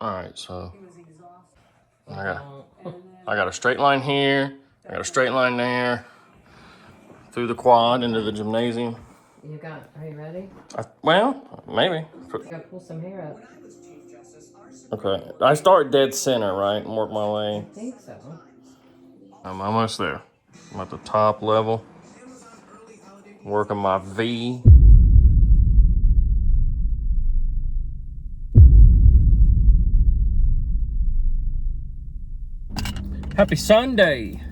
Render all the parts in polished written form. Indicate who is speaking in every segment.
Speaker 1: All right, so I got a straight line here. I got a straight line there. Through the quad into the gymnasium.
Speaker 2: Are you ready?
Speaker 1: Well, maybe.
Speaker 2: You gotta pull some hair up.
Speaker 1: Okay, I start dead center, right, and work my way.
Speaker 2: I think so.
Speaker 1: I'm almost there. I'm at the top level. Working my V. Happy Sunday.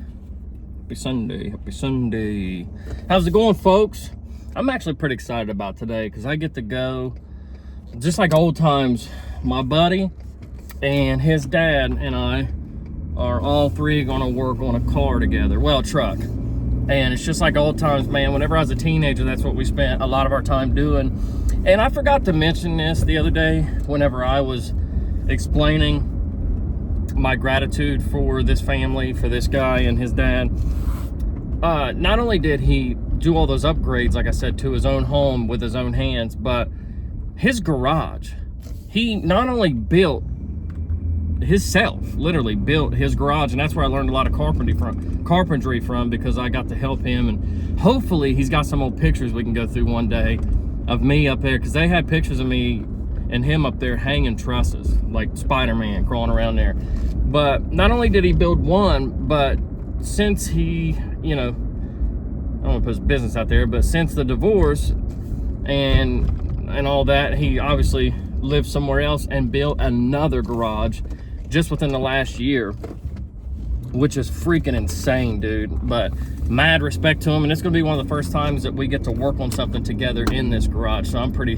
Speaker 1: Happy Sunday. Happy Sunday. How's it going, folks? I'm actually pretty excited about today because I get to go, just like old times, my buddy and his dad and I are all three going to work on a car together. Well, truck. And it's just like old times, man. Whenever I was a teenager, that's what we spent a lot of our time doing. And I forgot to mention this the other day whenever I was explaining my gratitude for this family, for this guy and his dad. Not only did he do all those upgrades, like I said, to his own home with his own hands, but his garage, he not only built literally built his garage, and that's where I learned a lot of carpentry from because I got to help him. And hopefully he's got some old pictures we can go through one day of me up there, because they had pictures of me and him up there hanging trusses like Spider-Man crawling around there. But not only did he build one, but since he, I don't want to put his business out there, but since the divorce and all that, he obviously lived somewhere else and built another garage just within the last year, which is freaking insane, dude. But mad respect to him, and it's gonna be one of the first times that we get to work on something together in this garage, so I'm pretty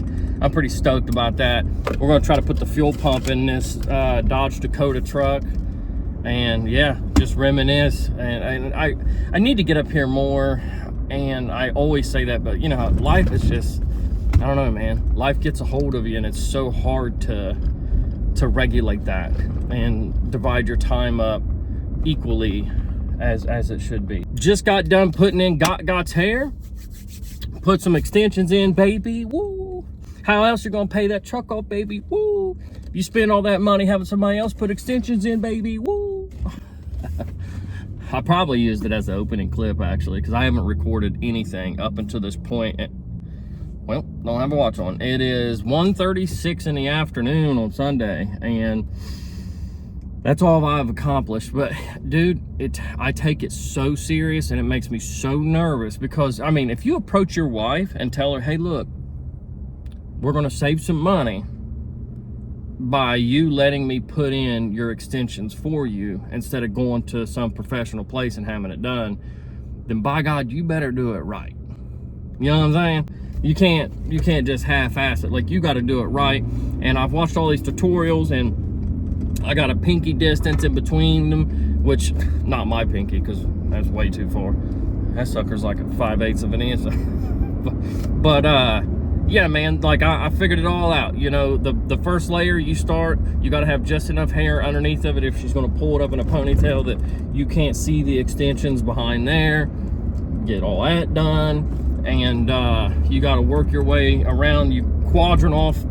Speaker 1: stoked about that. We're gonna try to put the fuel pump in this Dodge Dakota truck, and yeah, just reminisce. And I need to get up here more, and I always say that, but you know how life is just, I don't know, man. Life gets a hold of you, and it's so hard to regulate that and divide your time up equally as it should be. Just got done putting in Got's hair. Put some extensions in, baby. Woo! How else you gonna pay that truck off, baby? Woo! You spend all that money having somebody else put extensions in, baby. Woo! I probably used it as an opening clip, actually, because I haven't recorded anything up until this point. Well, don't have a watch on. It is 1:36 in the afternoon on Sunday, and that's all I've accomplished. But dude, I take it so serious, and it makes me so nervous because, I mean, if you approach your wife and tell her, hey, look, we're gonna save some money by you letting me put in your extensions for you instead of going to some professional place and having it done, then by God, you better do it right. You know what I'm saying? You can't just half-ass it. Like, you got to do it right. And I've watched all these tutorials, and I got a pinky distance in between them, which, not my pinky, because that's way too far. That sucker's like a 5/8 of an inch. but yeah, man, like I figured it all out. You know, the first layer you start, you got to have just enough hair underneath of it if she's going to pull it up in a ponytail that you can't see the extensions behind there. Get all that done. And you got to work your way around. You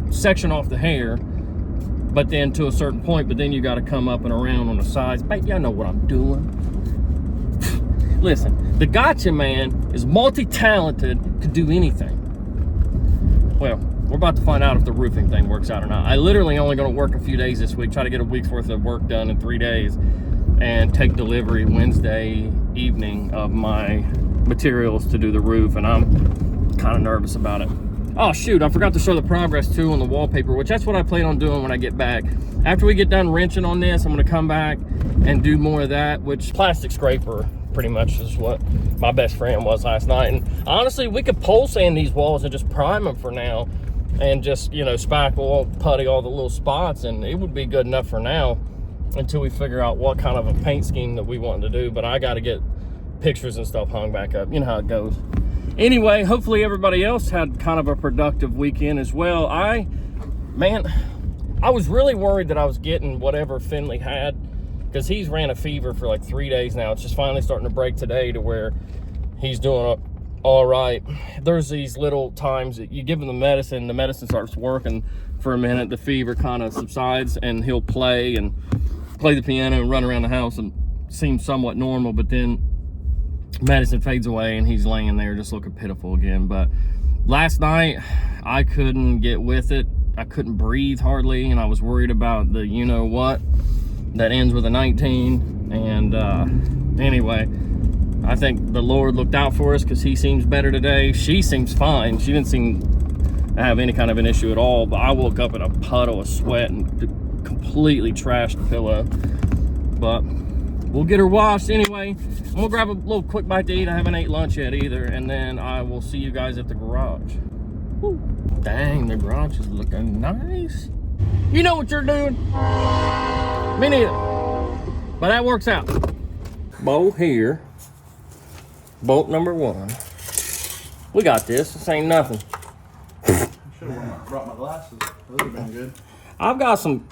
Speaker 1: section off the hair, but then to a certain point, but then you got to come up and around on the sides. Baby, I know what I'm doing. Listen, the gotcha man is multi-talented, could do anything. Well, we're about to find out if the roofing thing works out or not. I literally only going to work a few days this week, try to get a week's worth of work done in 3 days, and take delivery Wednesday evening of my materials to do the roof, and I'm kind of nervous about it. Oh shoot, I forgot to show the progress too on the wallpaper, which that's what I plan on doing when I get back. After we get done wrenching on this, I'm going to come back and do more of that, which plastic scraper pretty much is what my best friend was last night. And honestly, we could pole sand these walls and just prime them for now, and just, you know, spackle, putty all the little spots, and it would be good enough for now until we figure out what kind of a paint scheme that we want to do. But I got to get pictures and stuff hung back up. You know how it goes. Anyway, hopefully everybody else had kind of a productive weekend as well. I was really worried that I was getting whatever Finley had, because he's ran a fever for like 3 days now. It's just finally starting to break today to where he's doing all right. There's these little times that you give him the medicine starts working, for a minute, the fever kind of subsides, and he'll play the piano and run around the house and seem somewhat normal, but then medicine fades away and he's laying there just looking pitiful again. But last night I couldn't get with it. I couldn't breathe hardly, and I was worried about the you-know-what that ends with a 19. And anyway, I think the Lord looked out for us because he seems better today. She seems fine. She didn't seem to have any kind of an issue at all, but I woke up in a puddle of sweat and completely trashed the pillow. But we'll get her washed anyway. I'm gonna grab a little quick bite to eat. I haven't ate lunch yet either, and then I will see you guys at the garage. Woo. Dang, the garage is looking nice. You know what you're doing? Me neither. But that works out. Bolt here. Bolt number 1. We got this. This ain't nothing.
Speaker 3: I should have brought my glasses. Those would have been good.
Speaker 1: I've got some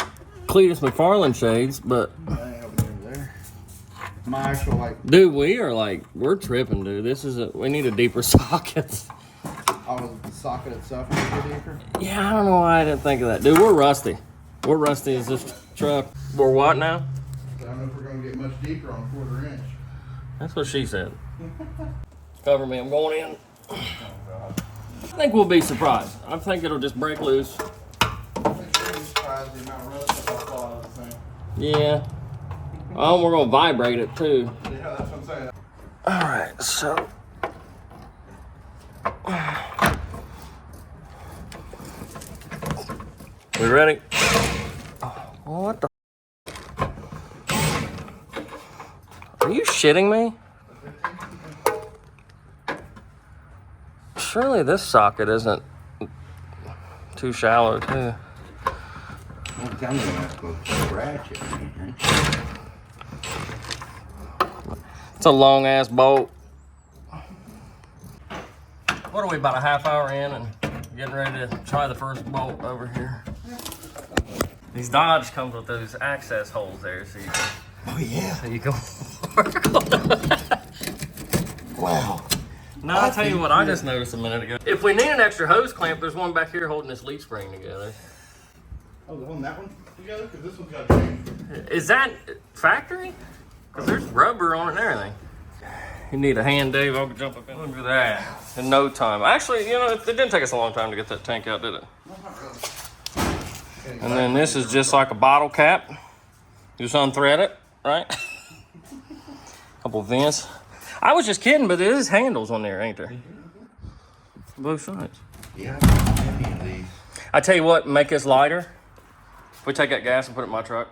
Speaker 1: Cletus McFarlane shades, but
Speaker 3: I ain't opening it there. My actual, like,
Speaker 1: dude, we're tripping, dude. We need a deeper socket.
Speaker 3: the socket itself is a bit deeper.
Speaker 1: Yeah, I don't know why I didn't think of that. Dude, we're rusty. We're rusty as this truck. We're what now?
Speaker 3: I don't know if we're going to get much deeper on 1/4 inch.
Speaker 1: That's what she said. Cover me, I'm going in.
Speaker 3: Oh, God.
Speaker 1: I think we'll be surprised. I think it'll just break loose.
Speaker 3: I'm sure you're surprised the amount of rust that I saw of the thing.
Speaker 1: Yeah. Oh, we're gonna vibrate it too.
Speaker 3: Yeah, that's what I'm saying.
Speaker 1: All right, so. We ready? Oh, what the? Are you shitting me? Surely this socket isn't too shallow too.
Speaker 4: I'm telling you, I'm supposed to scratch it.
Speaker 1: It's a long ass bolt. What are we, about a half hour in and getting ready to try the first bolt over here? These Dodge comes with those access holes there, so you can,
Speaker 4: Oh, yeah.
Speaker 1: so you can work on it.
Speaker 4: Wow.
Speaker 1: Now, I'll tell you what I just noticed a minute ago. If we need an extra hose clamp, there's one back here holding this leaf spring together.
Speaker 3: Oh, they're holding that one together? Because this one's got change.
Speaker 1: Is that factory? Because there's rubber on it and everything. You need a hand, Dave. I'll jump up in. Look at that. In no time. Actually, you know, it didn't take us a long time to get that tank out, did it?
Speaker 3: No, not really.
Speaker 1: And then this is just like a bottle cap. Just unthread it, right? Couple vents. I was just kidding, but there is handles on there, ain't there? Both sides.
Speaker 4: Yeah, I don't have any of these.
Speaker 1: I tell you what, make this lighter. If we take that gas and put it in my truck.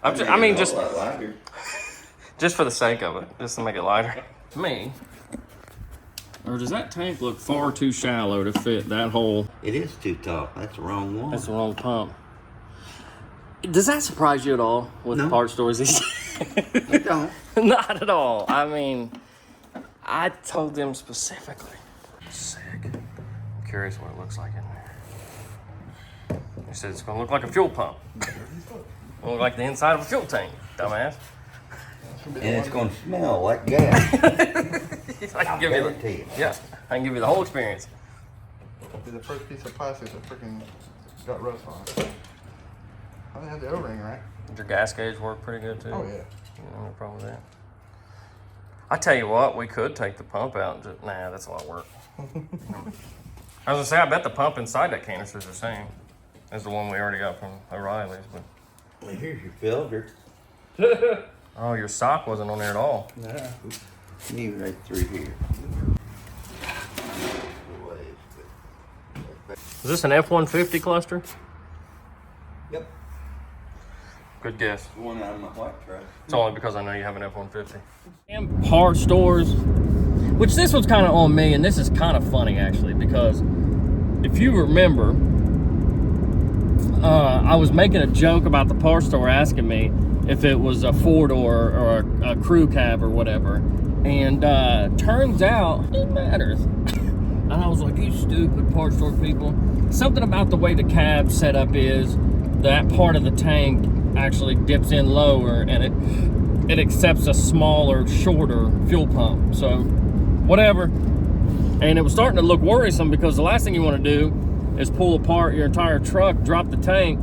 Speaker 4: Lighter.
Speaker 1: Just for the sake of it, just to make it lighter. Me. Or does that tank look far too shallow to fit that hole?
Speaker 4: It is too tall. That's the wrong one.
Speaker 1: That's the wrong pump. Does that surprise you at all with
Speaker 4: No.
Speaker 1: part stores these days?
Speaker 4: It don't.
Speaker 1: Not at all. I mean, I told them specifically. Sick. I'm curious what it looks like in there. They said it's gonna look like a fuel pump. It'll look like the inside of a fuel tank, dumbass.
Speaker 4: And it's going to smell like gas.
Speaker 1: I can give you
Speaker 4: guarantee it.
Speaker 1: yeah, I can give you the whole experience.
Speaker 3: See, the first piece of plastic that freaking got rust on it. I didn't have the O-ring, right?
Speaker 1: Did your gas gauge work pretty good too?
Speaker 3: Oh, yeah.
Speaker 1: You know, no problem with that. I tell you what, we could take the pump out and just, nah, that's a lot of work. I was gonna say, I bet the pump inside that canister is the same as the one we already got from O'Reilly's, but.
Speaker 4: Well, here's your filter.
Speaker 1: Oh, your sock wasn't on there at all.
Speaker 4: Yeah. You right through here.
Speaker 1: Is this an F-150 cluster?
Speaker 4: Yep.
Speaker 1: Good guess.
Speaker 4: The one out of my white truck.
Speaker 1: It's only because I know you have an F-150. And part stores, which this one's kind of on me, and this is kind of funny actually, because if you remember, I was making a joke about the part store asking me if it was a 4-door or a crew cab or whatever, and turns out it matters. And I was like, you stupid part store people. Something about the way the cab setup is, that part of the tank actually dips in lower, and it accepts a smaller, shorter fuel pump. So whatever. And it was starting to look worrisome, because the last thing you want to do is pull apart your entire truck, drop the tank,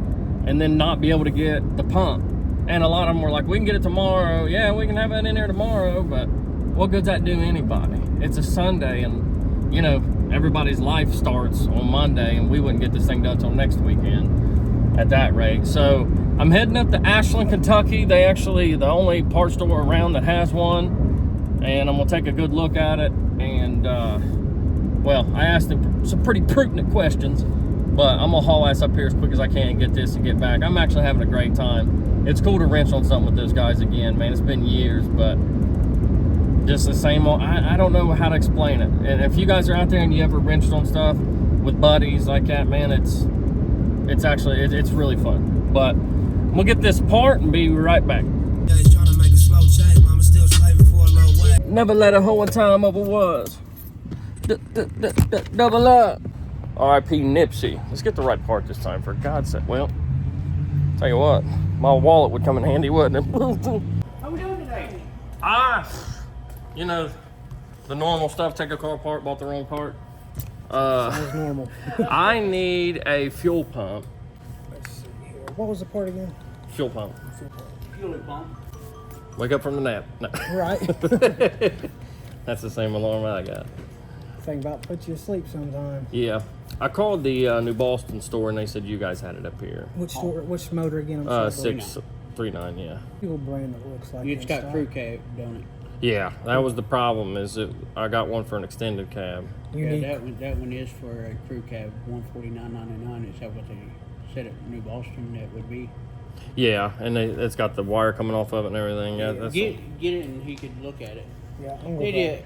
Speaker 1: and then not be able to get the pump. And a lot of them were like, we can get it tomorrow. Yeah, we can have it in there tomorrow, but what good's that do anybody? It's a Sunday, and you know, everybody's life starts on Monday, and we wouldn't get this thing done till next weekend at that rate. So I'm heading up to Ashland, Kentucky. They actually, the only parts store around that has one, and I'm gonna take a good look at it. And well, I asked them some pretty pertinent questions, but I'm gonna haul ass up here as quick as I can and get this and get back. I'm actually having a great time. It's cool to wrench on something with those guys again, man. It's been years, but just the same old, I don't know how to explain it. And if you guys are out there and you ever wrenched on stuff with buddies like that, man, it's actually, it's really fun. But we'll get this part and be right back. Never let a whole time over was. Double up. R.I.P. Nipsey. Let's get the right part this time, for God's sake. Well, tell you what, my wallet would come in handy, wouldn't it?
Speaker 5: How we doing today?
Speaker 1: You know, the normal stuff. Take a car apart, bought the wrong part.
Speaker 5: Sounds normal.
Speaker 1: I need a fuel pump.
Speaker 5: Let's see here. What was the part again?
Speaker 1: Fuel pump.
Speaker 5: Fuel pump.
Speaker 1: Wake up from the nap. No.
Speaker 5: Right.
Speaker 1: That's the same alarm I got.
Speaker 5: Think about to put you to sleep sometime.
Speaker 1: Yeah. I called the New Boston store and they said you guys had it up here.
Speaker 5: Which store? Which motor again? I'm sorry.
Speaker 1: 639, yeah.
Speaker 5: Fuel brand that looks like
Speaker 6: It's got crew cab, don't it?
Speaker 1: Yeah, that was the problem. Is it? I got one for an extended cab.
Speaker 5: You need
Speaker 6: that one is for a crew cab, $149.99. Is that what they said at New Boston that would be?
Speaker 1: Yeah, and it's got the wire coming off of it and everything. Yeah, that's
Speaker 6: get it and he could look at it.
Speaker 5: Yeah, I'm
Speaker 6: Did it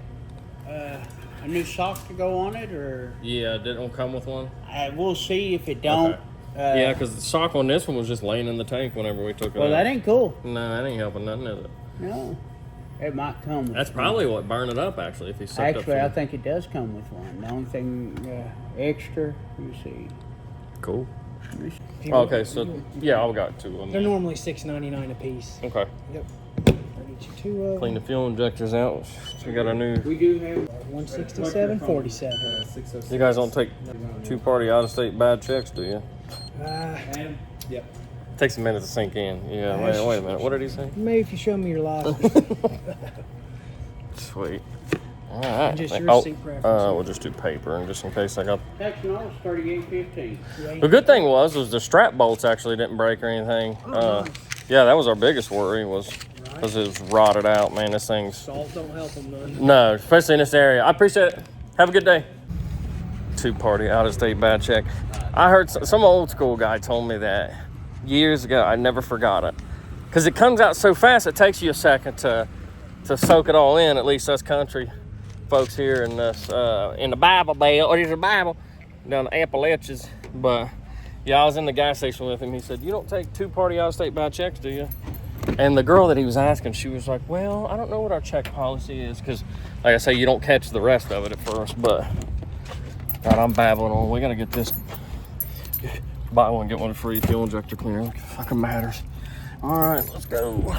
Speaker 6: a new sock to go on it, or?
Speaker 1: Yeah, it don't come with one.
Speaker 6: We'll see if it don't.
Speaker 1: Okay. Yeah, because the sock on this one was just laying in the tank whenever we took it out.
Speaker 6: Well, that ain't cool.
Speaker 1: No, that ain't helping nothing, is it?
Speaker 6: No, it might come with
Speaker 1: That's
Speaker 6: one.
Speaker 1: probably what burned it up, actually, if he sucked
Speaker 6: Actually,
Speaker 1: up
Speaker 6: I
Speaker 1: some...
Speaker 6: think it does come with one. The only thing extra, let me see.
Speaker 1: Cool.
Speaker 6: Let me see.
Speaker 1: Okay, so, yeah, I got two of them.
Speaker 5: They're normally $6.99 a piece.
Speaker 1: Okay.
Speaker 5: Yep. I'll get you two of
Speaker 1: Clean the fuel injectors out. We got our new...
Speaker 6: We do have
Speaker 5: 167.47.
Speaker 1: You guys don't take two-party out-of-state bad checks, do you?
Speaker 5: Yep.
Speaker 1: Takes a minute to sink in. Yeah, wait a minute. What did he say?
Speaker 5: Maybe if you show me your license.
Speaker 1: Sweet. All right.
Speaker 5: Just your seat preference.
Speaker 1: We'll just do paper, and just in case I got...
Speaker 6: tax and all is $38.15.
Speaker 1: The good thing was the strap bolts actually didn't break or anything. Yeah, that was our biggest worry, was because it was rotted out. Man, this thing's...
Speaker 5: Salt don't help them none.
Speaker 1: No, especially in this area. I appreciate it. Have a good day. Two-party out-of-state bad check. I heard some old school guy told me that years ago. I never forgot it. Because it comes out so fast, it takes you a second to soak it all in, at least us country folks here in this in the Bible Belt, or there's a Bible down the Appalachians. But yeah, I was in the gas station with him. He said, "You don't take two-party out-of-state bad checks, do you?" And the girl that he was asking, she was like, "Well, I don't know what our check policy is," because, like I say, you don't catch the rest of it at first. But God, I'm babbling on. We gotta get this. Buy one, get one free fuel injector cleaner. It fucking matters. All right, let's go.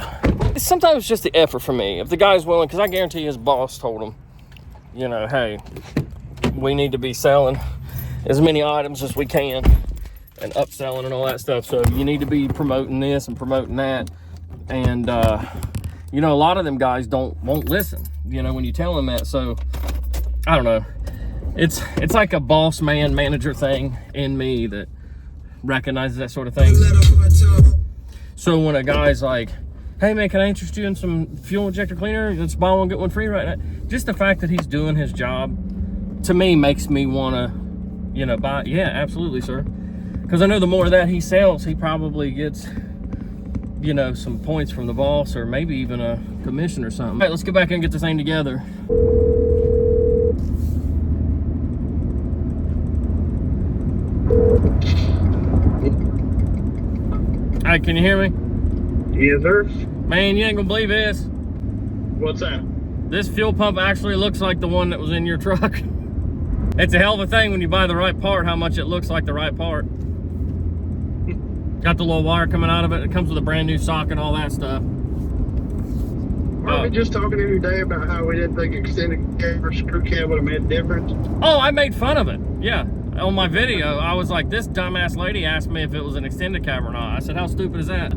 Speaker 1: Sometimes it's just the effort for me. If the guy's willing, because I guarantee his boss told him, you know, hey, we need to be selling as many items as we can and upselling and all that stuff. So you need to be promoting this and promoting that. And, you know, a lot of them guys won't listen, you know, when you tell them that. So, I don't know. It's like a boss man manager thing in me that recognizes that sort of thing. So when a guy's like, hey man, can I interest you in some fuel injector cleaner? Let's buy one, get one free right now. Just the fact that he's doing his job, to me, makes me want to, you know, buy. Yeah, absolutely, sir. Because I know the more that he sells, he probably gets, you know, some points from the boss, or maybe even a commission or something. All right, let's get back and get this thing together. All right, can you hear me?
Speaker 7: Yes, sir.
Speaker 1: Man, you ain't gonna believe this.
Speaker 7: What's that?
Speaker 1: This fuel pump actually looks like the one that was in your truck. It's a hell of a thing when you buy the right part, how much it looks like the right part. Got the little wire coming out of it. It comes with a brand new socket, all that stuff.
Speaker 7: Weren't we just talking the other day about how we didn't think extended cab or screw cab would have made a difference?
Speaker 1: Oh, I made fun of it. Yeah. on my video, I was like, this dumbass lady asked me if it was an extended cab or not. I said, how stupid is that?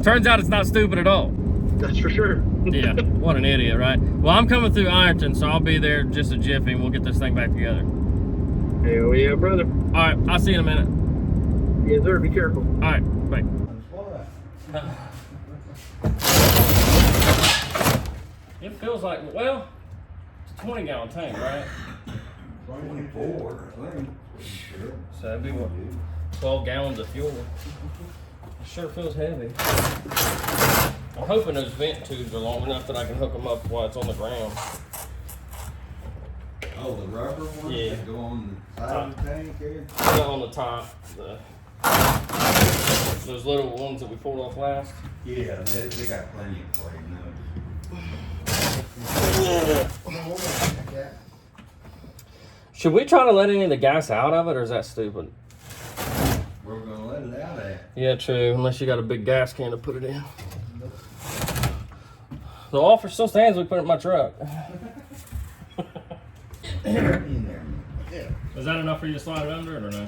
Speaker 1: Turns out it's not stupid at all.
Speaker 7: That's for sure.
Speaker 1: Yeah, what an idiot, right? Well, I'm coming through Ironton, so I'll be there just a jiffy and we'll get this thing back together.
Speaker 7: Hell yeah, brother.
Speaker 1: All right, I'll see you in a minute.
Speaker 7: Yes, sir. Be careful.
Speaker 1: All right, bye. It feels like, well, it's a 20-gallon tank, right?
Speaker 4: 24, I think. Sure.
Speaker 1: So that'd be what, 12 gallons of fuel. It sure feels heavy. I'm hoping those vent tubes are long enough that I can hook them up while it's on the ground.
Speaker 4: Oh, the rubber ones
Speaker 1: Yeah.
Speaker 4: that go on the side of the tank there?
Speaker 1: Not on the top. Those little ones that we pulled off last.
Speaker 4: Yeah, they got plenty of play now.
Speaker 1: Should we try to let any of the gas out of it, or is that stupid?
Speaker 4: We're gonna let it out of
Speaker 1: Yeah, true. Unless you got a big gas can to put it in. The offer still stands. We put it in my truck.
Speaker 4: there. In there.
Speaker 3: Yeah.
Speaker 1: Is that enough for you to slide it under it or no?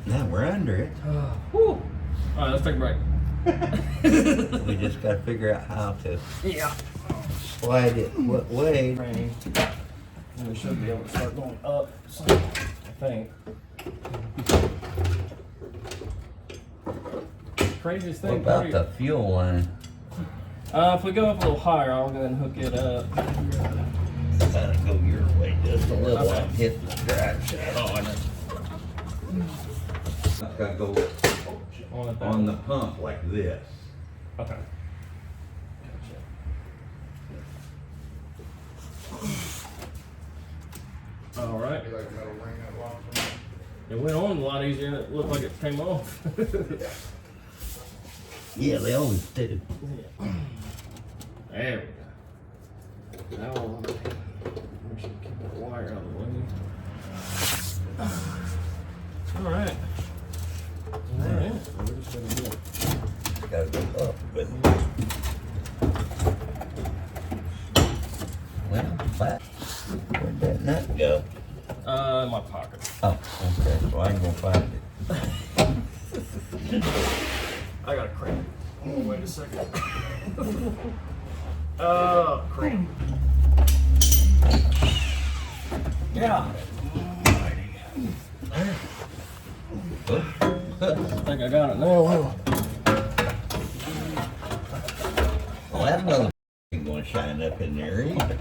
Speaker 4: Now we're under it.
Speaker 1: Whew. All right, let's take a break.
Speaker 4: We just gotta figure out how to
Speaker 1: Yeah.
Speaker 4: slide it what way.
Speaker 1: Training. And we should be able to start going up. So, I think. Craziest
Speaker 4: What
Speaker 1: thing.
Speaker 4: about
Speaker 1: probably-
Speaker 4: the fuel line?
Speaker 1: If we go up a little higher, I'll go ahead and hook it up.
Speaker 4: Gotta go your way just a little.
Speaker 1: Okay.
Speaker 4: I'm hitting the drive shaft.
Speaker 1: Oh, I know.
Speaker 4: I've gotta go on the pump like this.
Speaker 1: Okay. All right.
Speaker 3: Be like metal ring that locks
Speaker 1: It went on a lot easier than it looked like it came off.
Speaker 4: Yeah, they always do.
Speaker 1: There we go. Now we should keep that wire out of the way. All right. All right. We're just gonna do it.
Speaker 4: Gotta go up, but well, flat. Where'd that nut go?
Speaker 1: In my pocket.
Speaker 4: Oh, okay. So I ain't gonna find it.
Speaker 1: I got a cramp. Oh, wait a second. Oh, cramp. Yeah. I think I got it now.
Speaker 4: Well, that's another ain't gonna shine up in there either.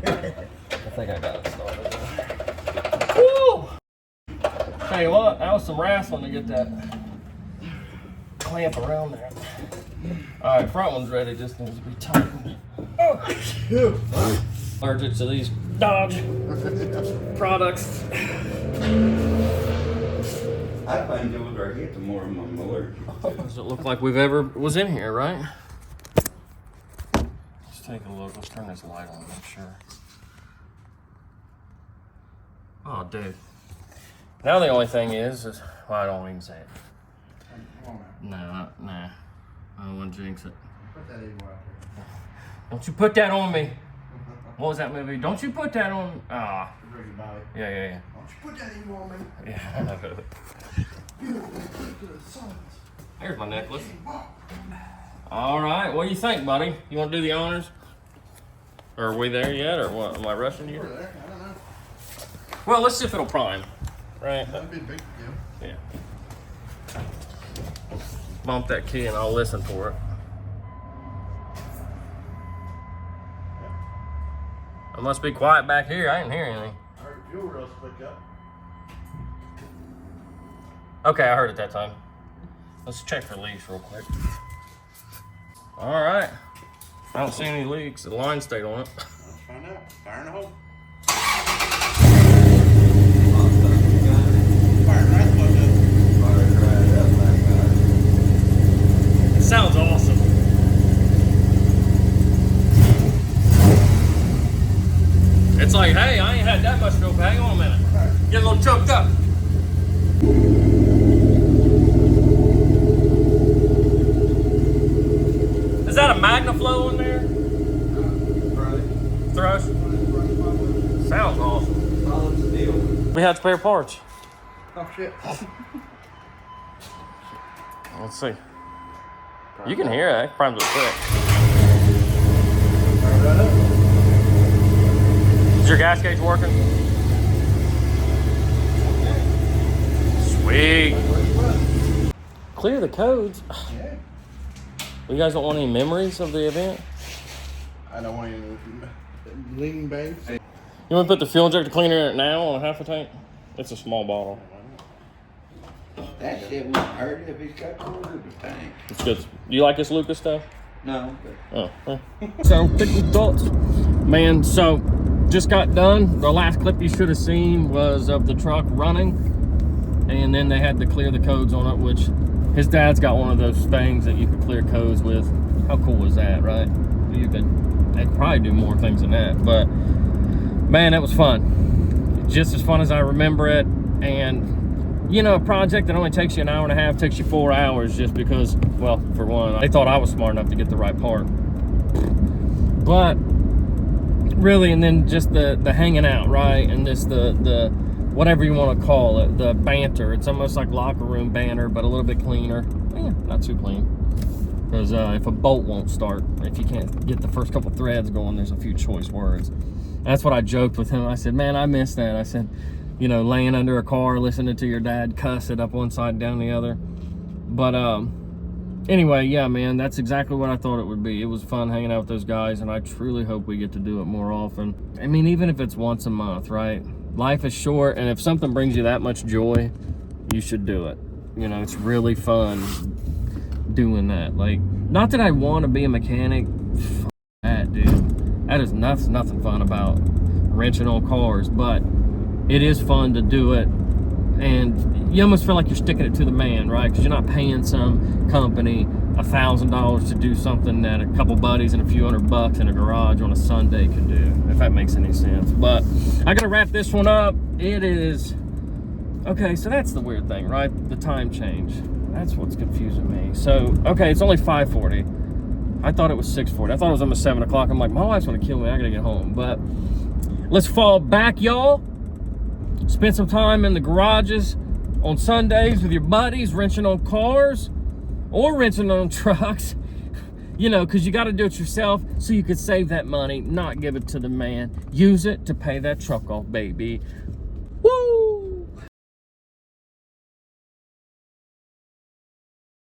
Speaker 1: I think I got it started. Woo! Tell you what, that was some wrestling to get that clamp around there. All right, front one's ready, just needs to be tightened. Oh. Allergic to these Dodge products.
Speaker 4: I find the older I get, the more I'm allergic to.
Speaker 1: Does it look like we've ever was in here, right? Let's take a look. Let's turn this light on, make sure. Oh, dude. Now the only thing is well, I don't even say it. Nah. I don't want to jinx it.
Speaker 3: Put that anywhere out there.
Speaker 1: Don't you put that on me. What was that movie? Don't you put that on. Ah.
Speaker 3: Bring your body.
Speaker 1: Yeah.
Speaker 3: Don't you put that anymore on me.
Speaker 1: Yeah. Here's my necklace. All right. What do you think, buddy? You want to do the honors? Or are we there yet, or what? Am I rushing you?
Speaker 3: Over there. I don't know.
Speaker 1: Well, let's see if it'll prime. Right?
Speaker 3: That'd be a big deal.
Speaker 1: Yeah. Bump that key and I'll listen for it. I must be quiet back here. I didn't hear anything.
Speaker 3: I heard fuel rails click up.
Speaker 1: Okay, I heard it that time. Let's check for leaks real quick. All right. I don't see any leaks. The line stayed on it.
Speaker 3: Let's find out. Fire in the hole. Fire right the fuck
Speaker 1: It sounds awesome. It's like, hey, I ain't had that much dope. Hang on a minute. Get a little choked up. Is that that a MagnaFlow in there? Thrush? Sounds awesome.
Speaker 4: Solid steel.
Speaker 1: We had spare parts.
Speaker 3: Oh shit.
Speaker 1: Let's see. You can hear it. It primes it quick. Is your gas gauge working? Sweet. Clear the codes.
Speaker 3: Yeah.
Speaker 1: You guys don't want any memories of the event?
Speaker 3: I don't want any lean base.
Speaker 1: You want to put the fuel injector cleaner in it now on a half a tank? It's a small bottle.
Speaker 4: That shit wouldn't hurt if he's got quarter of the tank.
Speaker 1: It's good. Do you like this Lucas stuff?
Speaker 4: No, but
Speaker 1: Oh. Huh. So, picking thoughts. Man, so just got done. The last clip you should have seen was of the truck running. And then they had to clear the codes on it, which his dad's got one of those things that you can clear codes with. How cool was that, right? You could, they could probably do more things than that. But, man, it was fun. Just as fun as I remember it. And you know, a project that only takes you an hour and a half takes you 4 hours just because, well, for one, they thought I was smart enough to get the right part. But really, and then just the hanging out, right? And this the whatever you want to call it, the banter. It's almost like locker room banter, but a little bit cleaner. Yeah, not too clean. Because if a bolt won't start, if you can't get the first couple threads going, there's a few choice words. That's what I joked with him. I said, man, I miss that. I said, you know, laying under a car, listening to your dad cuss it up one side and down the other. But anyway, yeah, man, that's exactly what I thought it would be. It was fun hanging out with those guys, and I truly hope we get to do it more often. I mean, even if it's once a month, right? Life is short, and if something brings you that much joy, you should do it. You know, it's really fun doing that. Like, not that I want to be a mechanic. F that, dude. That is nothing fun about wrenching on cars, but it is fun to do it, and you almost feel like you're sticking it to the man, right? Because you're not paying some company $1,000 to do something that a couple buddies and a few $100 in a garage on a Sunday can do, if that makes any sense. But I gotta wrap this one up. It is okay. So that's the weird thing, right? The time change. That's what's confusing me. So okay, it's only 5:40. I thought it was 6:40. I thought it was almost 7 o'clock. I'm like, my wife's gonna kill me. I gotta get home. But let's fall back, y'all. Spend some time in the garages on Sundays with your buddies, wrenching on cars or wrenching on trucks, you know, because you got to do it yourself so you could save that money, not give it to the man. Use it to pay that truck off, baby.